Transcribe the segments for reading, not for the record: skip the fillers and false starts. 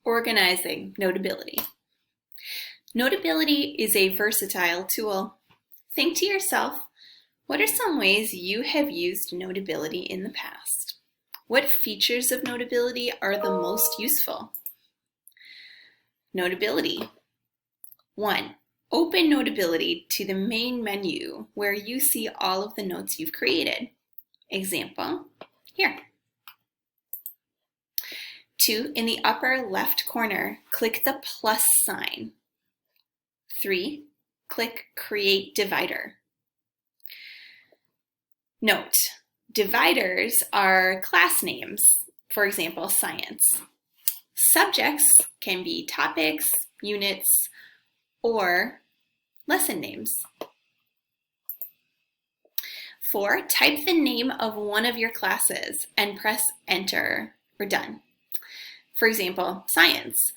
Organizing Notability. Notability is a versatile tool. Think to yourself, what are some ways you have used Notability in the past? What features of Notability are the most useful? Notability. 1. Open Notability to the main menu where you see all of the notes you've created. Example, here. 2. In the upper left corner, click the plus sign. 3. Click Create Divider. Note, dividers are class names, for example, science. Subjects can be topics, units, or lesson names. 4. Type the name of one of your classes and press Enter or Done. For example, science.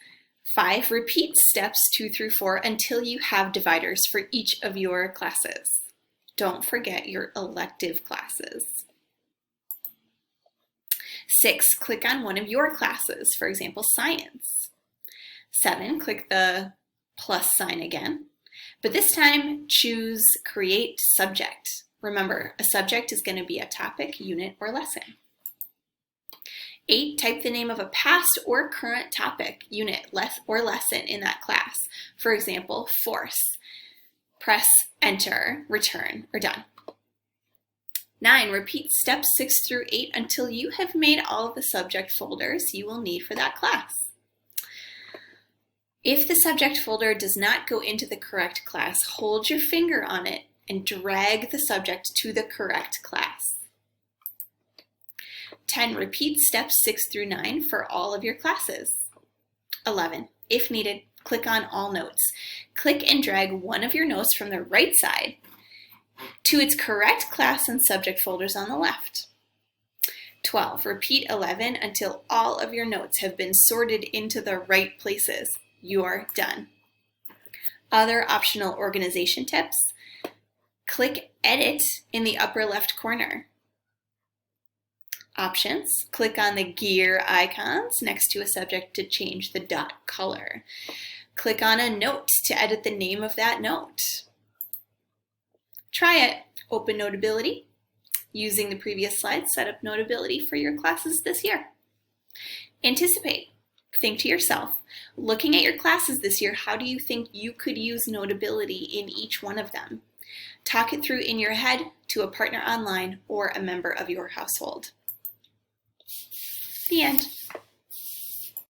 5. Repeat steps 2 through 4 until you have dividers for each of your classes. Don't forget your elective classes. 6. Click on one of your classes, for example, science. 7. Click the plus sign again, but this time choose Create Subject. Remember, a subject is going to be a topic, unit, or lesson. 8. Type the name of a past or current topic, unit, or lesson in that class. For example, force. Press Enter, Return, or Done. 9. Repeat steps 6 through 8 until you have made all of the subject folders you will need for that class. If the subject folder does not go into the correct class, hold your finger on it and drag the subject to the correct class. 10. Repeat steps 6 through 9 for all of your classes. 11. If needed, click on All Notes. Click and drag one of your notes from the right side to its correct class and subject folders on the left. 12. Repeat 11 until all of your notes have been sorted into the right places. You're done. Other optional organization tips. Click Edit in the upper left corner. Options. Click on the gear icons next to a subject to change the dot color. Click on a note to edit the name of that note. Try it. Open Notability. Using the previous slides, set up Notability for your classes this year. Anticipate. Think to yourself, looking at your classes this year, how do you think you could use Notability in each one of them? Talk it through in your head to a partner online or a member of your household. The end.